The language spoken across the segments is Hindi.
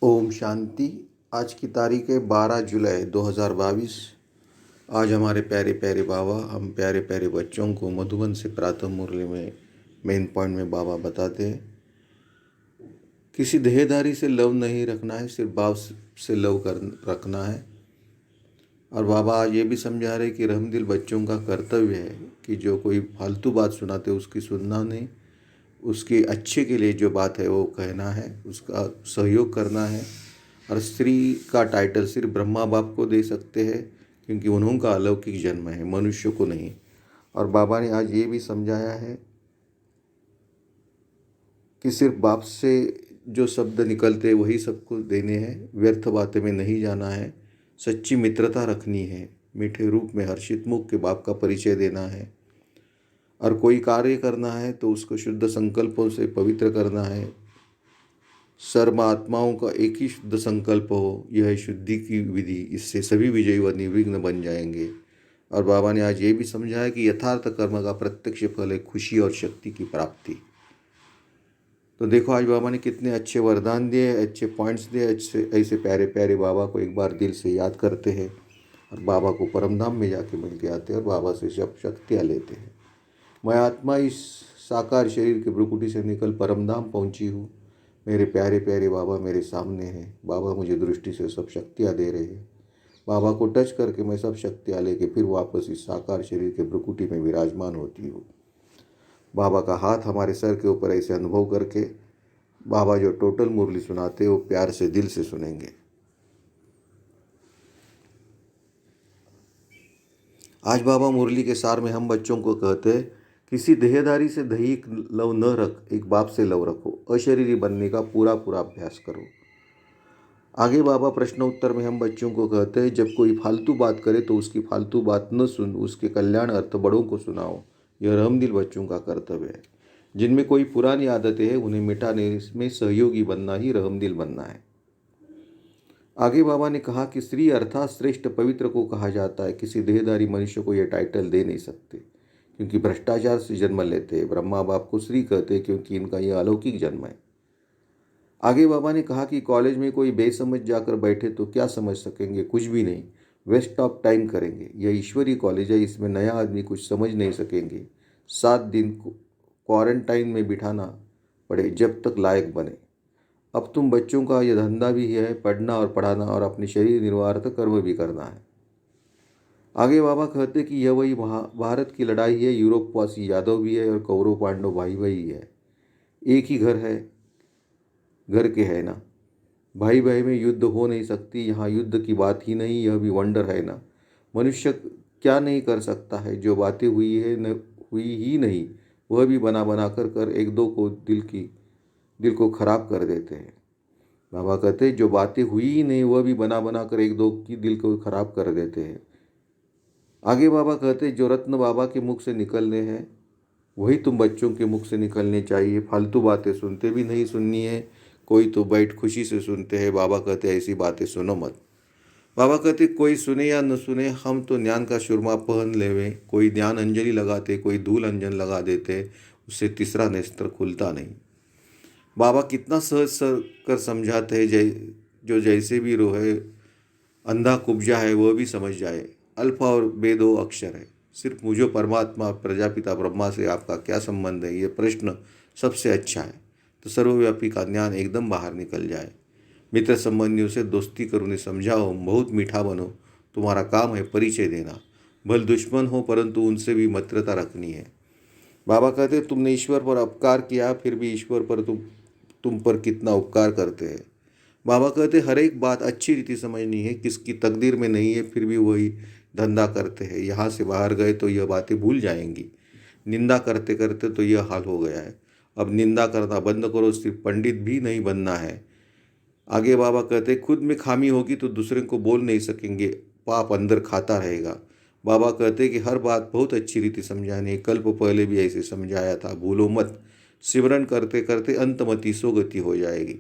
ओम शांति। आज की तारीख है 12 जुलाई 2022। आज हमारे प्यारे प्यारे बाबा हम प्यारे प्यारे बच्चों को मधुबन से प्रातः मुरली में मेन पॉइंट में बाबा बताते हैं, किसी देहधारी से लव नहीं रखना है, सिर्फ भाव से लव कर रखना है। और बाबा आज ये भी समझा रहे कि रहमदिल बच्चों का कर्तव्य है कि जो कोई फालतू बात सुनाते उसकी सुनना नहीं, उसके अच्छे के लिए जो बात है वो कहना है, उसका सहयोग करना है। और स्त्री का टाइटल सिर्फ ब्रह्मा बाप को दे सकते हैं क्योंकि उन्होंने अलौकिक जन्म है, मनुष्य को नहीं। और बाबा ने आज ये भी समझाया है कि सिर्फ बाप से जो शब्द निकलते वही सबको देने हैं, व्यर्थ बातें में नहीं जाना है, सच्ची मित्रता रखनी है, मीठे रूप में हर्षित मुख के बाप का परिचय देना है। और कोई कार्य करना है तो उसको शुद्ध संकल्पों से पवित्र करना है। सर्व आत्माओं का एक ही शुद्ध संकल्प हो, यह शुद्धि की विधि, इससे सभी विजयी व निर्विघ्न बन जाएंगे। और बाबा ने आज ये भी समझाया कि यथार्थ कर्म का प्रत्यक्ष फल है खुशी और शक्ति की प्राप्ति। तो देखो आज बाबा ने कितने अच्छे वरदान दिए, अच्छे पॉइंट्स दिए। अच्छे ऐसे प्यारे प्यारे बाबा को एक बार दिल से याद करते हैं और बाबा को परमधाम में जाके मिल के आते हैं और बाबा से सब शक्तियाँ लेते हैं। मैं आत्मा इस साकार शरीर के भ्रुकुटी से निकल परमधाम पहुंची हूँ। मेरे प्यारे प्यारे बाबा मेरे सामने हैं। बाबा मुझे दृष्टि से सब शक्तियाँ दे रहे हैं। बाबा को टच करके मैं सब शक्तियाँ लेके फिर वापस इस साकार शरीर के भ्रुकुटी में विराजमान होती हूँ। बाबा का हाथ हमारे सर के ऊपर ऐसे अनुभव करके बाबा जो टोटल मुरली सुनाते वो प्यार से दिल से सुनेंगे। आज बाबा मुरली के सार में हम बच्चों को कहते हैं, किसी देहधारी से दैहिक लव न रख, एक बाप से लव रखो, अशरीरी बनने का पूरा पूरा अभ्यास करो। आगे बाबा प्रश्न उत्तर में हम बच्चों को कहते हैं, जब कोई फालतू बात करे तो उसकी फालतू बात न सुन, उसके कल्याण अर्थ बड़ों को सुनाओ। यह रहमदिल बच्चों का कर्तव्य है। जिनमें कोई पुरानी आदतें हैं उन्हें मिटाने में सहयोगी बनना ही रहमदिल बनना है। आगे बाबा ने कहा कि स्त्री अर्थात श्रेष्ठ पवित्र को कहा जाता है। किसी देहधारी मनुष्य को यह टाइटल दे नहीं सकते क्योंकि भ्रष्टाचार से जन्म लेते हैं। ब्रह्मा बाप को स्त्री कहते हैं क्योंकि इनका यह अलौकिक जन्म है। आगे बाबा ने कहा कि कॉलेज में कोई बेसमझ जाकर बैठे तो क्या समझ सकेंगे, कुछ भी नहीं, वेस्ट ऑफ टाइम करेंगे। यह ईश्वरी कॉलेज है, इसमें नया आदमी कुछ समझ नहीं सकेंगे। 7 दिन क्वारंटाइन में बिठाना पड़े जब तक लायक बने। अब तुम बच्चों का यह धंधा भी है, पढ़ना और पढ़ाना और अपने शरीर निर्वाह कर्म भी करना है। आगे बाबा कहते कि यह वही भारत की लड़ाई है। यूरोपवासी यादव भी है और कौरव पांडव भाई भाई है। एक ही घर है, घर के है ना। भाई भाई में युद्ध हो नहीं सकती, यहाँ युद्ध की बात ही नहीं, यह भी वंडर है ना। मनुष्य क्या नहीं कर सकता है, जो बातें हुई है न हुई ही नहीं वह भी बना बना कर एक दो को दिल को खराब कर देते हैं। बाबा कहते जो बातें हुई ही नहीं वह भी बना बना कर एक दो की दिल को खराब कर देते हैं। आगे बाबा कहते जो रत्न बाबा के मुख से निकलने हैं वही तुम बच्चों के मुख से निकलने चाहिए। फालतू बातें सुनते भी नहीं सुननी है। कोई तो बैठ खुशी से सुनते हैं, बाबा कहते ऐसी बातें सुनो मत। बाबा कहते कोई सुने या न सुने, हम तो ज्ञान का सुरमा पहन लेवे। कोई ज्ञान अंजलि लगाते, कोई धूल अंजन लगा देते, उससे तीसरा नेत्र खुलता नहीं। बाबा कितना सहज कर समझाते हैं, जो जैसे भी रोहे, अंधा कुब्जा है वह भी समझ जाए। अल्फा और बेदो अक्षर है। सिर्फ मुझे परमात्मा प्रजापिता ब्रह्मा से आपका क्या संबंध है, ये प्रश्न सबसे अच्छा है। तो सर्वव्यापी का ज्ञान एकदम बाहर निकल जाए। मित्र संबंधियों से दोस्ती कर उन्हें समझाओ, बहुत मीठा बनो, तुम्हारा काम है परिचय देना। भले दुश्मन हो परंतु उनसे भी मित्रता रखनी है। बाबा कहते तुमने ईश्वर पर अपकार किया, फिर भी ईश्वर पर तुम पर कितना उपकार करते हैं। बाबा कहते हर एक बात अच्छी रीति समझनी है, किसकी तकदीर में नहीं है फिर भी वही धंधा करते हैं। यहाँ से बाहर गए तो यह बातें भूल जाएंगी। निंदा करते करते तो यह हाल हो गया है। अब निंदा करना बंद करो, सिर्फ पंडित भी नहीं बनना है। आगे बाबा कहते खुद में खामी होगी तो दूसरे को बोल नहीं सकेंगे, पाप अंदर खाता रहेगा। बाबा कहते कि हर बात बहुत अच्छी रीति समझानी है। कल्प पहले भी ऐसे समझाया था, भूलो मत। सिमरन करते करते अंतमति सोगति हो जाएगी।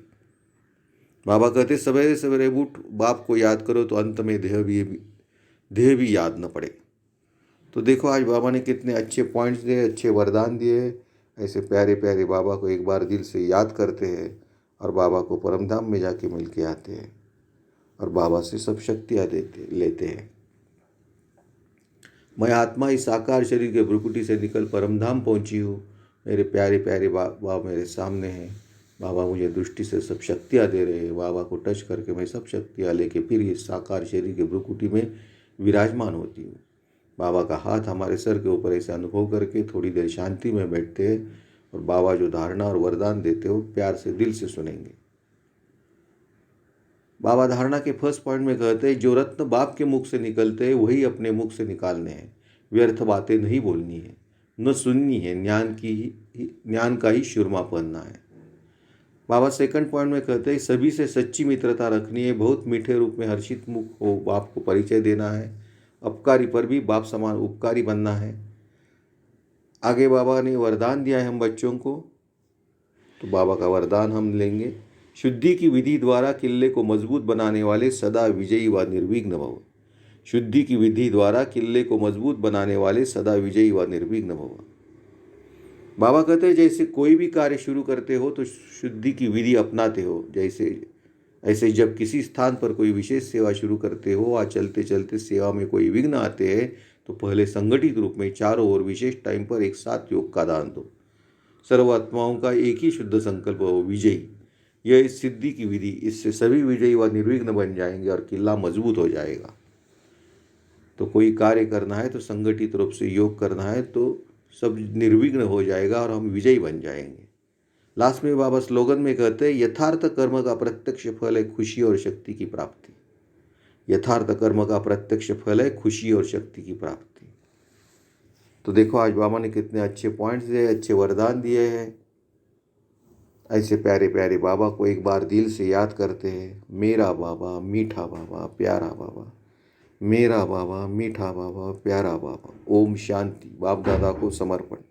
बाबा कहते सवेरे सवेरे उठ बाप को याद करो तो अंत में देह भी याद न पड़े। तो देखो आज बाबा ने कितने अच्छे पॉइंट्स दिए, अच्छे वरदान दिए। ऐसे प्यारे प्यारे बाबा को एक बार दिल से याद करते हैं और बाबा को परमधाम में जाके मिल के आते हैं और बाबा से सब शक्तियाँ लेते हैं। मैं आत्मा इस साकार शरीर के भ्रुकुटी से निकल परमधाम पहुंची हूँ। मेरे प्यारे प्यारे बाबा मेरे सामने हैं। बाबा मुझे दृष्टि से सब शक्तियाँ दे रहे हैं। बाबा को टच करके मैं सब शक्तियाँ लेके फिर इस साकार शरीर के भ्रुकुटी में विराजमान होती हूँ। बाबा का हाथ हमारे सर के ऊपर ऐसे अनुभव करके थोड़ी देर शांति में बैठते हैं और बाबा जो धारणा और वरदान देते हो प्यार से दिल से सुनेंगे। बाबा धारणा के फर्स्ट पॉइंट में कहते हैं, जो रत्न बाप के मुख से निकलते हैं वही अपने मुख से निकालने हैं। व्यर्थ बातें नहीं बोलनी है, न सुननी है। ज्ञान का ही सुरमा पहनना है। बाबा सेकंड पॉइंट में कहते हैं, सभी से सच्ची मित्रता रखनी है। बहुत मीठे रूप में हर्षित मुख हो बाप को परिचय देना है। अपकारी पर भी बाप समान उपकारी बनना है। आगे बाबा ने वरदान दिया है हम बच्चों को, तो बाबा का वरदान हम लेंगे। शुद्धि की विधि द्वारा किले को मजबूत बनाने वाले सदा विजयी व निर्विघ्न भव। शुद्धि की विधि द्वारा किले को मजबूत बनाने वाले सदा विजयी व निर्विघ्न भव। बाबा कहते हैं, जैसे कोई भी कार्य शुरू करते हो तो शुद्धि की विधि अपनाते हो। ऐसे जब किसी स्थान पर कोई विशेष सेवा शुरू करते हो और चलते चलते सेवा में कोई विघ्न आते हैं तो पहले संगठित रूप में चारों ओर विशेष टाइम पर एक साथ योग का दान दो। सर्व आत्माओं का एक ही शुद्ध संकल्प हो, विजयी। यह इस सिद्धि की विधि, इससे सभी विजयी व निर्विघ्न बन जाएंगे और किला मजबूत हो जाएगा। तो कोई कार्य करना है तो संगठित रूप से योग करना है तो सब निर्विघ्न हो जाएगा और हम विजयी बन जाएंगे। लास्ट में बाबा स्लोगन में कहते हैं, यथार्थ कर्म का प्रत्यक्ष फल है खुशी और शक्ति की प्राप्ति। यथार्थ कर्म का प्रत्यक्ष फल है खुशी और शक्ति की प्राप्ति। तो देखो आज बाबा ने कितने अच्छे पॉइंट्स दिए, अच्छे वरदान दिए हैं। ऐसे प्यारे प्यारे बाबा को एक बार दिल से याद करते हैं। मेरा बाबा मीठा बाबा प्यारा बाबा, मेरा बाबा मीठा बाबा प्यारा बाबा। ओम शांति। बाप दादा को समर्पण।